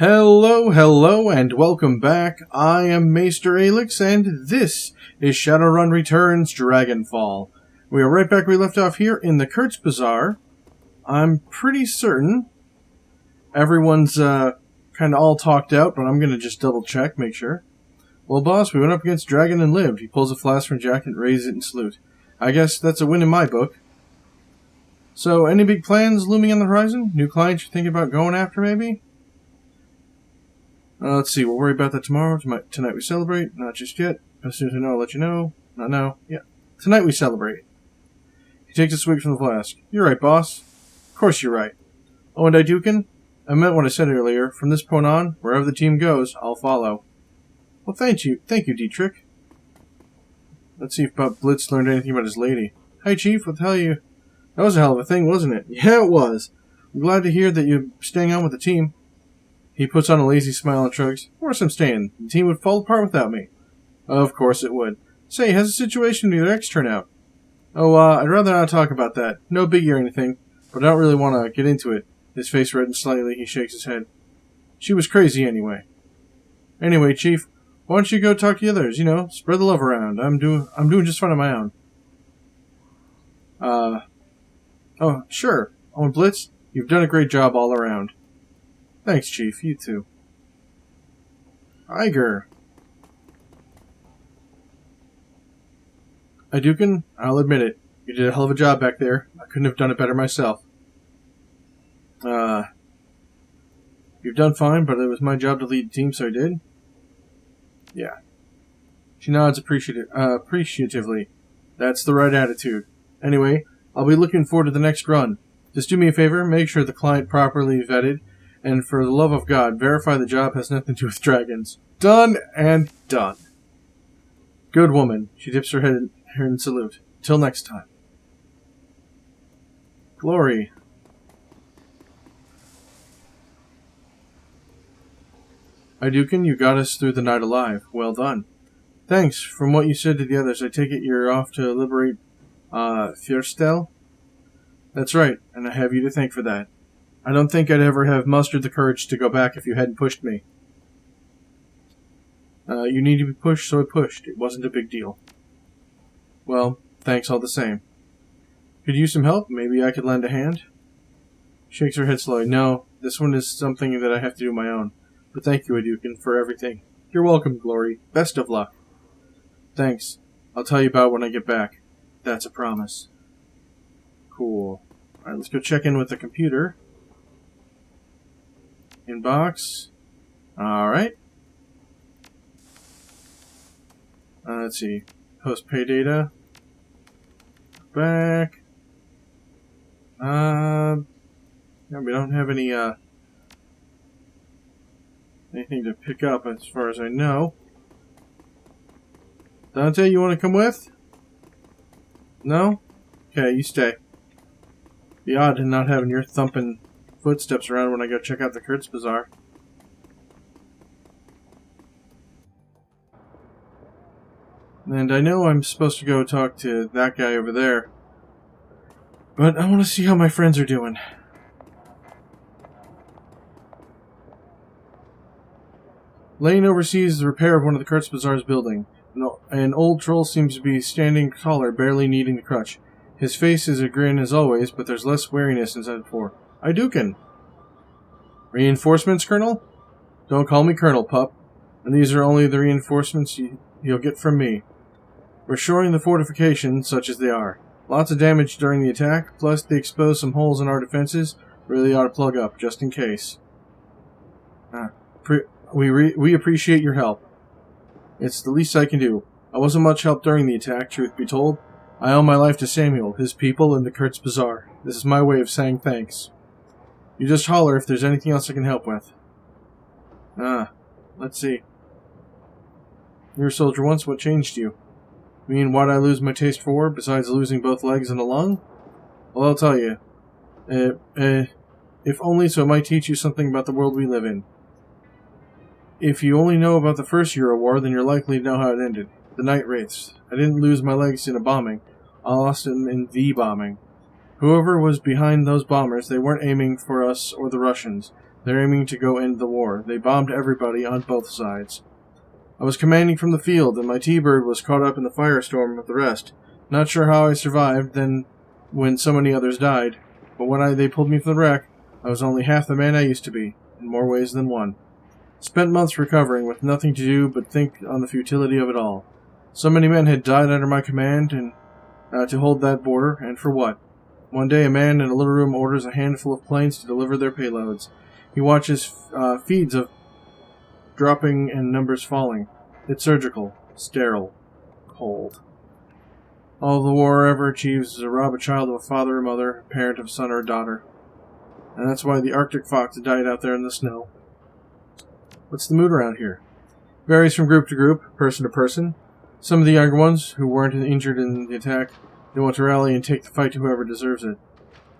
Hello, and welcome back. I am Maester Aelix, and this is ShadowRun Returns Dragonfall. We are right back where we left off here in the Kurtz Bazaar. I'm pretty certain everyone's kind of all talked out, but I'm going to just double check, make sure. Well, boss, we went up against Dragon and lived. He pulls a flask from jacket, raises it, and salute. I guess that's a win in my book. So, any big plans looming on the horizon? New clients you're thinking about going after, maybe? Let's see, we'll worry about that tomorrow. Tonight we celebrate. Not just yet. As soon as I know, I'll let you know. Not now. Yeah. Tonight we celebrate. He takes a swig from the flask. You're right, boss. Of course you're right. Oh, and Aiduken? I meant what I said earlier. From this point on, wherever the team goes, I'll follow. Well, thank you, Dietrich. Let's see if Blitz learned anything about his lady. Hi, Chief. What the hell you... That was a hell of a thing, wasn't it? Yeah, it was. I'm glad to hear that you're staying on with the team. He puts on a lazy smile and shrugs. Of course I'm staying. The team would fall apart without me. Of course it would. Say, how's the situation with your ex turn out? Oh, I'd rather not talk about that. No biggie or anything, but I don't really want to get into it. His face reddens slightly. He shakes his head. She was crazy anyway. Anyway, Chief, why don't you go talk to the others? You know, spread the love around. I'm doing just fine on my own. Oh, sure. Oh, and Blitz, you've done a great job all around. Thanks, Chief. You too. Iger. Aiduken, I'll admit it. You did a hell of a job back there. I couldn't have done it better myself. You've done fine, but it was my job to lead the team, so I did. Yeah. She nods appreciatively. That's the right attitude. Anyway, I'll be looking forward to the next run. Just do me a favor, make sure the client properly vetted, and for the love of God, verify the job has nothing to do with dragons. Done and done. Good woman. She dips her head in salute. Till next time. Glory. Aiduken, you got us through the night alive. Well done. Thanks. From what you said to the others, I take it you're off to liberate, Fierstel? That's right, and I have you to thank for that. I don't think I'd ever have mustered the courage to go back if you hadn't pushed me. You need to be pushed, so I pushed. It wasn't a big deal. Well, thanks all the same. Could you use some help? Maybe I could lend a hand? Shakes her head slowly. No, this one is something that I have to do on my own. But thank you, Aiduken, for everything. You're welcome, Glory. Best of luck. Thanks. I'll tell you about it when I get back. That's a promise. Cool. Alright, let's go check in with the computer. Inbox. Alright. Let's see. Post pay data. Back. Yeah, we don't have any, anything to pick up as far as I know. Dante, you want to come with? No? Okay, you stay. Be odd to not having your thumping footsteps around when I go check out the Kurtz Bazaar. And I know I'm supposed to go talk to that guy over there, but I want to see how my friends are doing. Lane oversees the repair of one of the Kurtz Bazaar's building. An old troll seems to be standing taller, barely needing the crutch. His face is a grin as always, but there's less wariness than before. Aiduken! Reinforcements, Colonel? Don't call me Colonel, pup. And these are only the reinforcements you'll get from me. We're shoring the fortifications, such as they are. Lots of damage during the attack, plus they expose some holes in our defenses. Really ought to plug up, just in case. We appreciate your help. It's the least I can do. I wasn't much help during the attack, truth be told. I owe my life to Samuel, his people, and the Kurtz Bazaar. This is my way of saying thanks. You just holler if there's anything else I can help with. Let's see. You were a soldier once, what changed you? You mean, why'd I lose my taste for war, besides losing both legs and a lung? Well, I'll tell you. If only so it might teach you something about the world we live in. If you only know about the first Euro War, then you're likely to know how it ended. The Night Wraiths. I didn't lose my legs in a bombing. I lost them in the bombing. Whoever was behind those bombers, they weren't aiming for us or the Russians. They're aiming to go end the war. They bombed everybody on both sides. I was commanding from the field, and my T-Bird was caught up in the firestorm with the rest. Not sure how I survived then when so many others died, but when they pulled me from the wreck, I was only half the man I used to be, in more ways than one. Spent months recovering, with nothing to do but think on the futility of it all. So many men had died under my command, and to hold that border, and for what? One day a man in a little room orders a handful of planes to deliver their payloads. He watches feeds of dropping and numbers falling. It's surgical, sterile, cold. All the war ever achieves is to rob a child of a father or mother, a parent of a son or a daughter. And that's why the Arctic fox died out there in the snow. What's the mood around here? Varies from group to group, person to person. Some of the younger ones, who weren't injured in the attack, they want to rally and take the fight to whoever deserves it.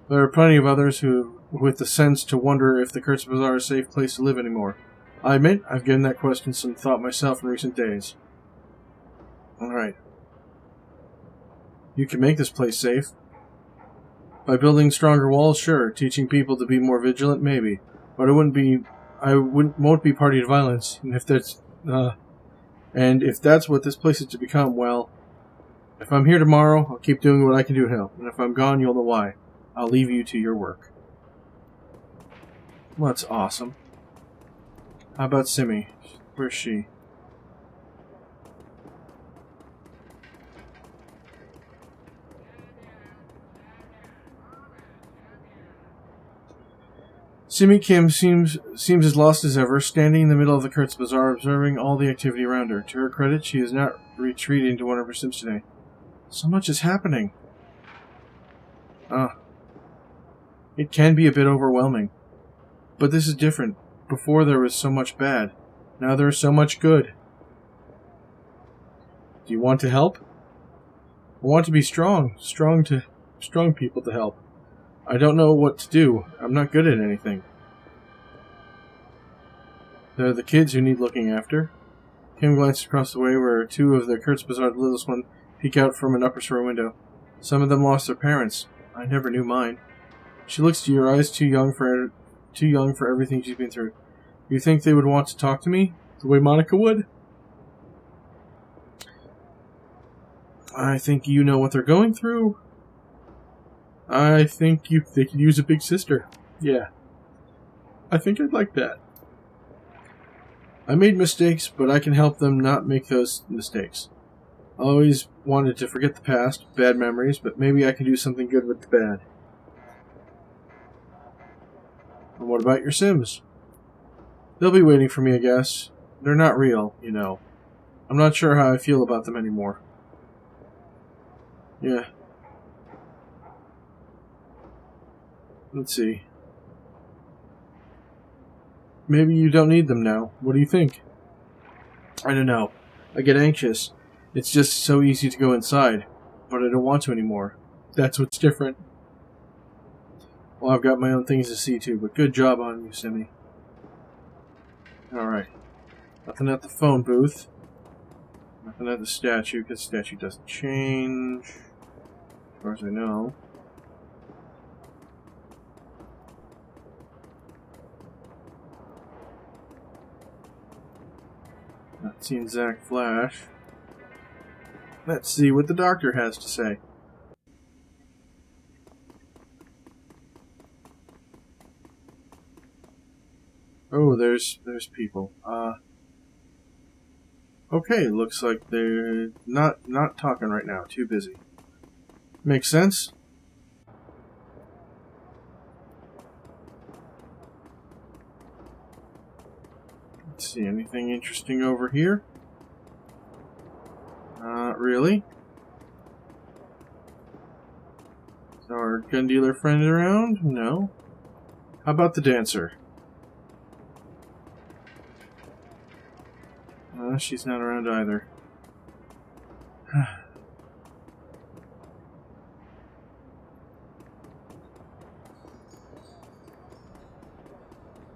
There are plenty of others who, with the sense to wonder if the Kurtz Bazaar is a safe place to live anymore. I admit, I've given that question some thought myself in recent days. Alright. You can make this place safe. By building stronger walls, sure. Teaching people to be more vigilant, maybe. But won't be party to violence. And if that's what this place is to become, well, if I'm here tomorrow, I'll keep doing what I can do to help. And if I'm gone, you'll know why. I'll leave you to your work. Well, that's awesome. How about Simi? Where's she? Simi Kim seems as lost as ever, standing in the middle of the Kurtz Bazaar, observing all the activity around her. To her credit, she is not retreating to one of her sims today. So much is happening. It can be a bit overwhelming. But this is different. Before there was so much bad. Now there is so much good. Do you want to help? I want to be strong. Strong people to help. I don't know what to do. I'm not good at anything. There are the kids who need looking after. Kim glanced across the way where two of the Kurtz Bazaar, the littlest one, peek out from an upper story window. Some of them lost their parents. I never knew mine. She looks to your eyes, too young for everything she's been through. You think they would want to talk to me? The way Monica would? I think you know what they're going through. I think they could use a big sister. Yeah. I think I'd like that. I made mistakes, but I can help them not make those mistakes. I always wanted to forget the past, bad memories, but maybe I can do something good with the bad. And what about your Sims? They'll be waiting for me, I guess. They're not real, you know. I'm not sure how I feel about them anymore. Yeah. Let's see. Maybe you don't need them now. What do you think? I don't know. I get anxious. It's just so easy to go inside. But I don't want to anymore. That's what's different. Well, I've got my own things to see to, but good job on you, Simi. Alright. Nothing at the phone booth. Nothing at the statue, because the statue doesn't change. As far as I know. Not seen Zach Flash. Let's see what the doctor has to say. Oh, there's people. Okay, looks like they're not talking right now. Too busy. Makes sense. Let's see, anything interesting over here? Not really. Is our gun dealer friend around? No. How about the dancer? She's not around either.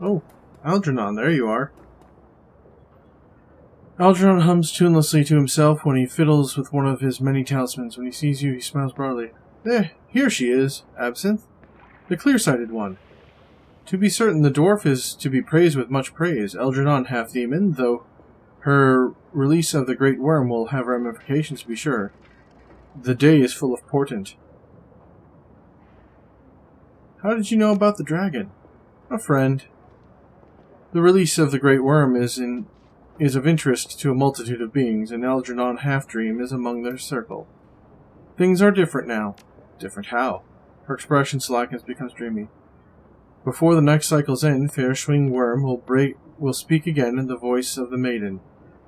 Oh, Algernon, there you are. Algernon hums tunelessly to himself when he fiddles with one of his many talismans. When he sees you, he smiles broadly. Here she is, Absinthe. The clear-sighted one. To be certain, the dwarf is to be praised with much praise. Eldranon, half-demon, though her release of the great worm will have ramifications, to be sure. The day is full of portent. How did you know about the dragon? A friend. The release of the great worm is of interest to a multitude of beings, and Eldranon Half-Dream is among their circle. Things are different now. Different how? Her expression slackens, becomes dreamy. Before the next cycle's end, Fairschwing Worm will speak again in the voice of the maiden.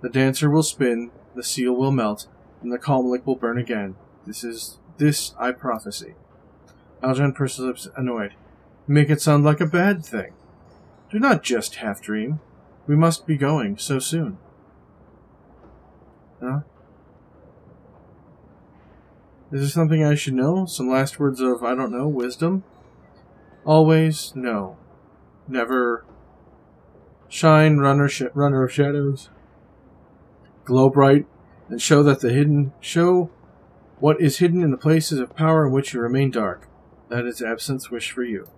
The dancer will spin, the seal will melt, and the calm lick will burn again. This I prophesy. Aljan pursed his lips, annoyed. Make it sound like a bad thing. Do not just half-dream. We must be going so soon. Huh? Is there something I should know? Some last words of, I don't know, wisdom? Always, no. Never. Shine, runner of shadows. Glow bright, and show what is hidden in the places of power in which you remain dark. That is Absinthe's wish for you.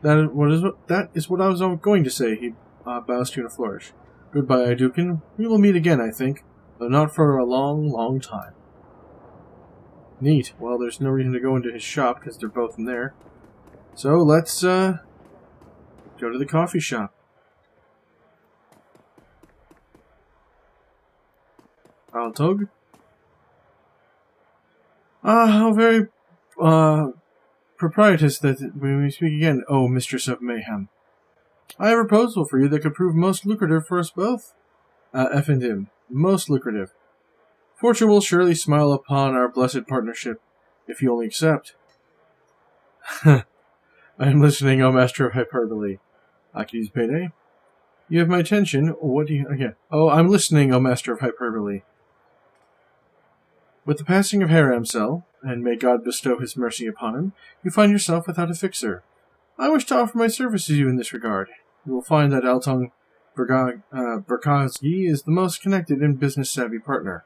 That is what I was going to say. He bows to you in a flourish. Goodbye, Aiduken. We will meet again, I think, though not for a long, long time. Neat. Well, there's no reason to go into his shop, because they're both in there. So, let's, go to the coffee shop. Altog? How very, propitious that when we speak again, O Mistress of Mayhem. I have a proposal for you that could prove most lucrative for us both. Effendim. Most lucrative. Fortune will surely smile upon our blessed partnership, if you only accept. I am listening, O Master of Hyperbole. Aki's payday. You have my attention. What do you... Okay. Oh, I'm listening, O Master of Hyperbole. With the passing of Haramsel, and may God bestow his mercy upon him, you find yourself without a fixer. I wish to offer my services to you in this regard. You will find that Altong Berkowski is the most connected and business-savvy partner.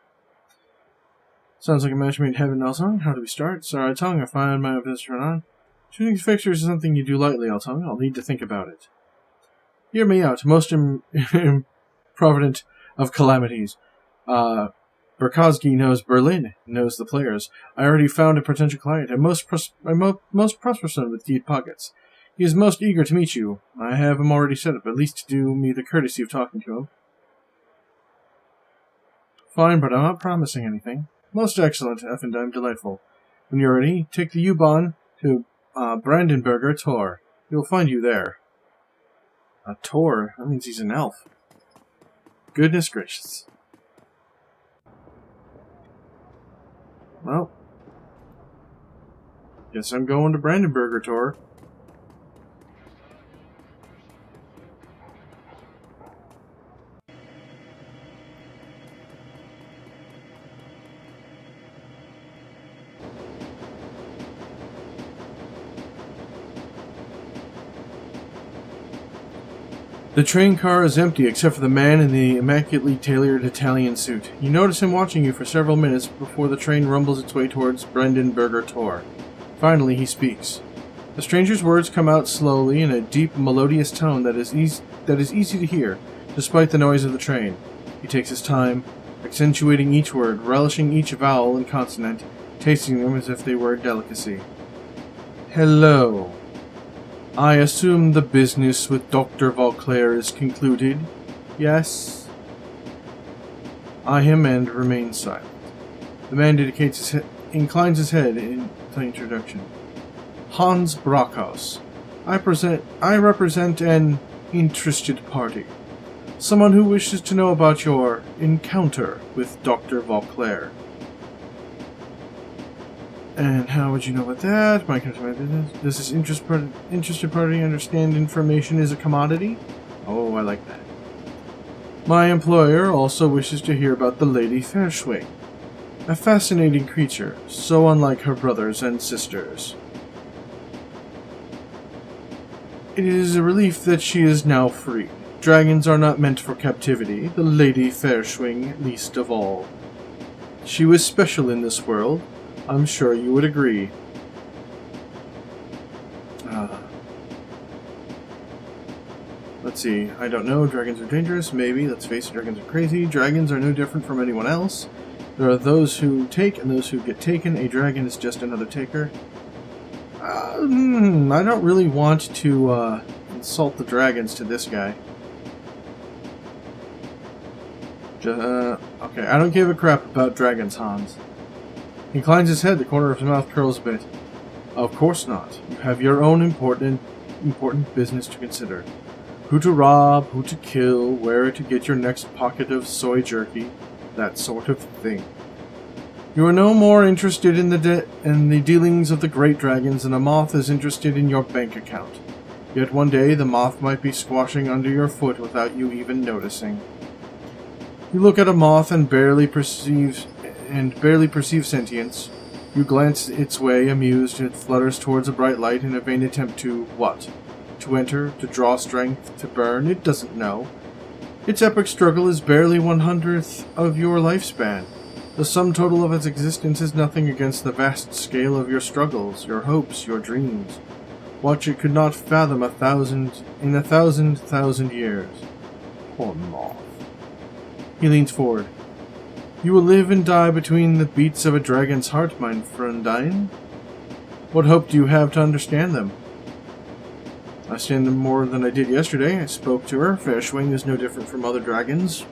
Sounds like a match made in heaven, Altong. How do we start? Sorry, Altong, I find my business run on. Choosing fixtures is something you do lightly, Altong. I'll need to think about it. Hear me out, most improvident of calamities. Berkowski knows Berlin, knows the players. I already found a potential client, a most prosperous one with deep pockets. He is most eager to meet you. I have him already set up, at least to do me the courtesy of talking to him. Fine, but I'm not promising anything. Most excellent, Effendim, delightful. When you're ready, take the U-Bahn to Brandenburger Tor. He will find you there. A Tor? That means he's an elf. Goodness gracious. Well, guess I'm going to Brandenburger Tor. The train car is empty except for the man in the immaculately tailored Italian suit. You notice him watching you for several minutes before the train rumbles its way towards Brandenburger Tor. Finally, he speaks. The stranger's words come out slowly in a deep, melodious tone that is easy to hear, despite the noise of the train. He takes his time, accentuating each word, relishing each vowel and consonant, tasting them as if they were a delicacy. Hello. I assume the business with Dr. Vauclair is concluded? Yes? I him and remains silent. The man inclines his head in the introduction. Hans Brockhaus. I represent an interested party. Someone who wishes to know about your encounter with Dr. Vauclair. And how would you know about that? My business. Does this interested party understand information is a commodity? Oh, I like that. My employer also wishes to hear about the Lady Fairschwing. A fascinating creature, so unlike her brothers and sisters. It is a relief that she is now free. Dragons are not meant for captivity, the Lady Fairschwing least of all. She was special in this world. I'm sure you would agree. Let's see. I don't know. Dragons are dangerous. Maybe. Let's face it, dragons are crazy. Dragons are no different from anyone else. There are those who take and those who get taken. A dragon is just another taker. I don't really want to insult the dragons to this guy. Okay, I don't give a crap about dragons, Hans. He inclines his head, the corner of his mouth curls a bit. Of course not. You have your own important business to consider. Who to rob, who to kill, where to get your next pocket of soy jerky, that sort of thing. You are no more interested in the dealings of the great dragons than a moth is interested in your bank account. Yet one day the moth might be squashing under your foot without you even noticing. You look at a moth and barely perceive sentience. You glance its way, amused, and it flutters towards a bright light in a vain attempt to, what? To enter, to draw strength, to burn, it doesn't know. Its epic struggle is barely 1/100th of your lifespan. The sum total of its existence is nothing against the vast scale of your struggles, your hopes, your dreams. What it could not fathom in a thousand years. Poor moth. He leans forward. You will live and die between the beats of a dragon's heart, my friendine. What hope do you have to understand them? I understand them more than I did yesterday. I spoke to her. Fairschwing is no different from other dragons.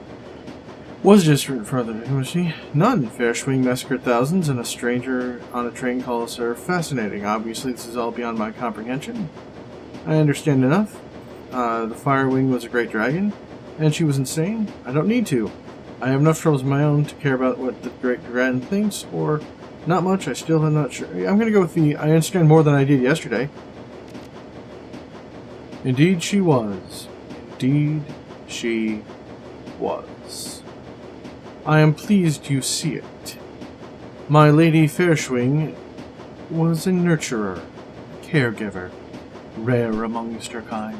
Was different from other dragons, was she? None. Fairschwing massacred thousands, and a stranger on a train calls her fascinating. Obviously, this is all beyond my comprehension. I understand enough. The Firewing was a great dragon, and she was insane. I don't need to. I have enough troubles of my own to care about what the great dragon thinks, or not much. I still am not sure. I'm going to go with the I understand more than I did yesterday. Indeed she was. Indeed she was. I am pleased you see it. My Lady Fairschwing was a nurturer, a caregiver, rare amongst her kind.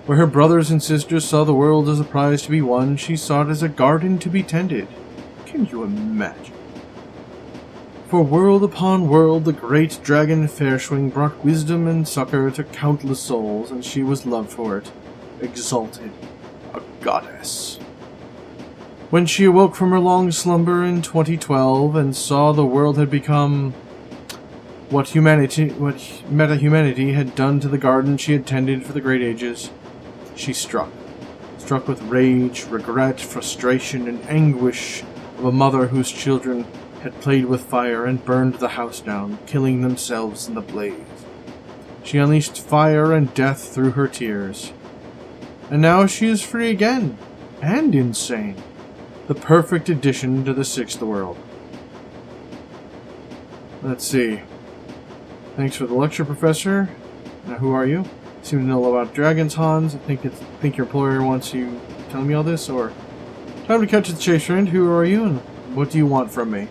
Where her brothers and sisters saw the world as a prize to be won, she saw it as a garden to be tended. Can you imagine? For world upon world, the great dragon Fairschwing brought wisdom and succor to countless souls, and she was loved for it, exalted, a goddess. When she awoke from her long slumber in 2012 and saw the world had become what meta-humanity had done to the garden she had tended for the great ages, she struck with rage, regret, frustration, and anguish of a mother whose children had played with fire and burned the house down, killing themselves in the blaze. She unleashed fire and death through her tears. And now she is free again, and insane. The perfect addition to the sixth world. Let's see. Thanks for the lecture, Professor. Now, who are you? Seem to know about dragons, Hans. I think your employer wants you telling me all this, or... Time to cut to the chase, friend. Who are you, and what do you want from me?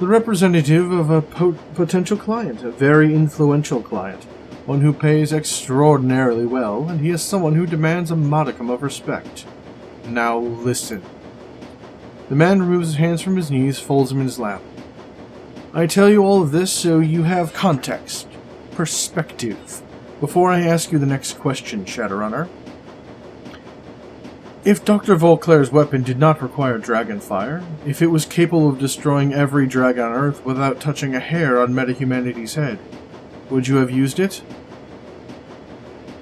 The representative of a potential client, a very influential client, one who pays extraordinarily well, and he is someone who demands a modicum of respect. Now listen. The man removes his hands from his knees, folds them in his lap. I tell you all of this so you have context, perspective, before I ask you the next question, Shadowrunner. If Dr. Volclair's weapon did not require dragon fire, if it was capable of destroying every dragon on Earth without touching a hair on meta-humanity's head, would you have used it?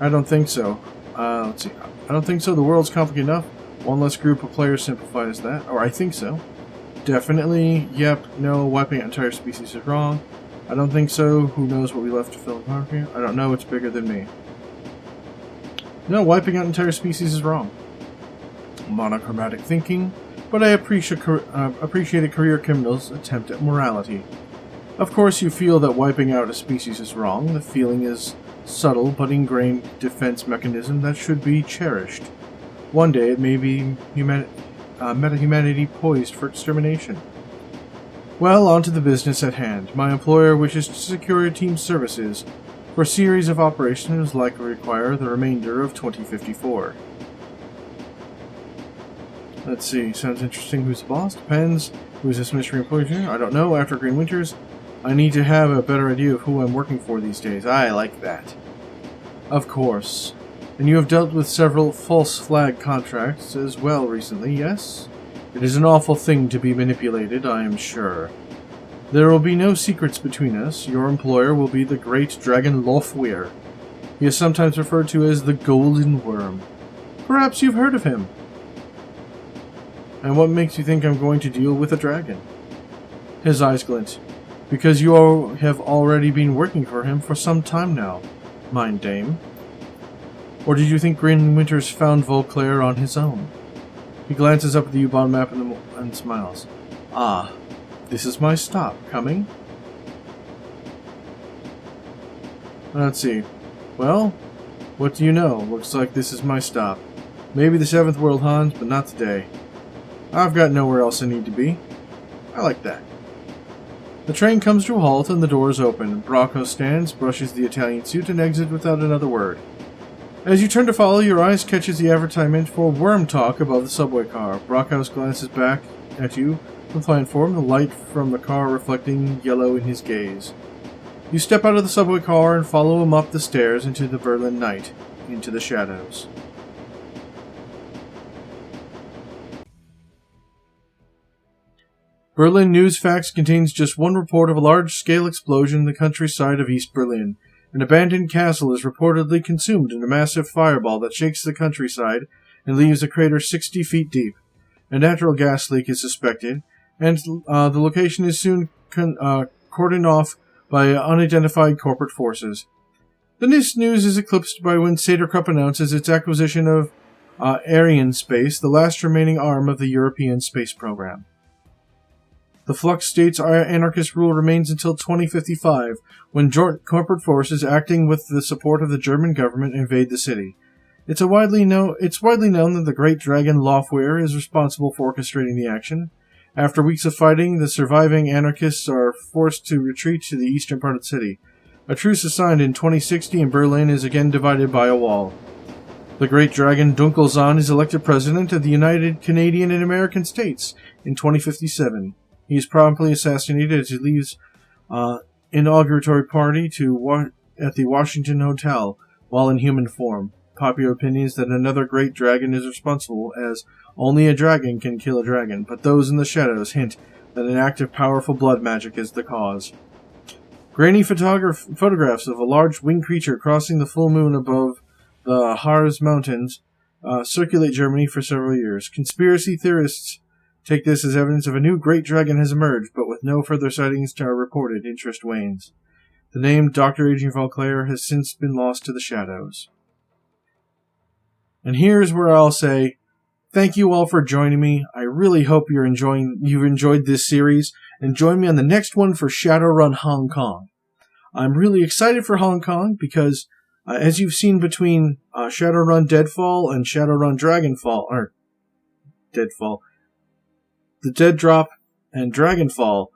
I don't think so. Let's see. I don't think so. The world's complicated enough. One less group of players simplifies that. Or I think so. Definitely. Yep. No. Wiping out entire species is wrong. I don't think so. Who knows what we left to fill the market? I don't know. It's bigger than me. No. Wiping out entire species is wrong. Monochromatic thinking. But I appreciate a career criminal's attempt at morality. Of course you feel that wiping out a species is wrong. The feeling is subtle but ingrained defense mechanism that should be cherished. One day it may be meta-humanity poised for extermination. Well, on to the business at hand. My employer wishes to secure your team's services for a series of operations likely require the remainder of 2054. Let's see, sounds interesting. Who's the boss? Depends. Who's this mystery employee? I don't know. After Green Winters, I need to have a better idea of who I'm working for these days. I like that. Of course. And you have dealt with several false flag contracts as well recently, yes? It is an awful thing to be manipulated, I am sure. There will be no secrets between us. Your employer will be the great dragon Lofweir. He is sometimes referred to as the Golden Worm. Perhaps you've heard of him. And what makes you think I'm going to deal with a dragon? His eyes glint. Because you all have already been working for him for some time now, mine dame. Or did you think Greenwinter's found Volclair on his own? He glances up at the U-Bahn map and smiles. Ah, this is my stop. Coming? Let's see. Well, what do you know? Looks like this is my stop. Maybe the 7th World, Hans, but not today. I've got nowhere else I need to be. I like that. The train comes to a halt and the doors open. Bracco stands, brushes the Italian suit, and exits without another word. As you turn to follow, your eyes catches the advertisement for Worm Talk above the subway car. Bracco glances back at you from the platform, the light from the car reflecting yellow in his gaze. You step out of the subway car and follow him up the stairs into the Berlin night, into the shadows. Berlin News Facts contains just one report of a large-scale explosion in the countryside of East Berlin. An abandoned castle is reportedly consumed in a massive fireball that shakes the countryside and leaves a crater 60 feet deep. A natural gas leak is suspected, and the location is soon cordoned off by unidentified corporate forces. This news is eclipsed by when Saterkrupp announces its acquisition of Arianespace, the last remaining arm of the European space program. The Flux State's anarchist rule remains until 2055, when joint corporate forces acting with the support of the German government invade the city. It's widely known that the Great Dragon Lofweir is responsible for orchestrating the action. After weeks of fighting, the surviving anarchists are forced to retreat to the eastern part of the city. A truce is signed in 2060 and Berlin is again divided by a wall. The Great Dragon Dunkelzahn is elected president of the United Canadian and American States in 2057. He is promptly assassinated as he leaves inauguratory party at the Washington Hotel while in human form. Popular opinion is that another great dragon is responsible, as only a dragon can kill a dragon, but those in the shadows hint that an act of powerful blood magic is the cause. Grainy photographs of a large winged creature crossing the full moon above the Harz Mountains circulate Germany for several years. Conspiracy theorists take this as evidence of a new great dragon has emerged, but with no further sightings are reported, interest wanes. The name Dr. Adrian Volclair has since been lost to the shadows. And here's where I'll say, thank you all for joining me. I really hope you've enjoyed this series, and join me on the next one for Shadowrun Hong Kong. I'm really excited for Hong Kong because, as you've seen between Shadowrun Deadfall and Shadowrun the Dead Drop and Dragonfall,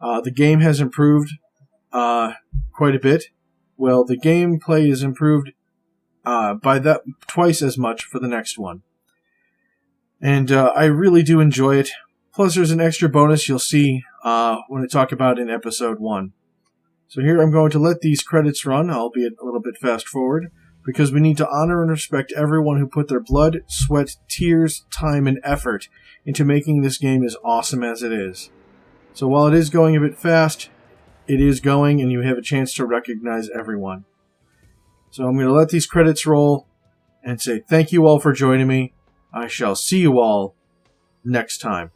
the game has improved quite a bit. Well, the gameplay is improved by that twice as much for the next one. And I really do enjoy it. Plus, there's an extra bonus you'll see when I talk about in episode 1. So here I'm going to let these credits run, albeit a little bit fast forward, because we need to honor and respect everyone who put their blood, sweat, tears, time, and effort into making this game as awesome as it is. So while it is going a bit fast, it is going, and you have a chance to recognize everyone. So I'm going to let these credits roll and say thank you all for joining me. I shall see you all next time.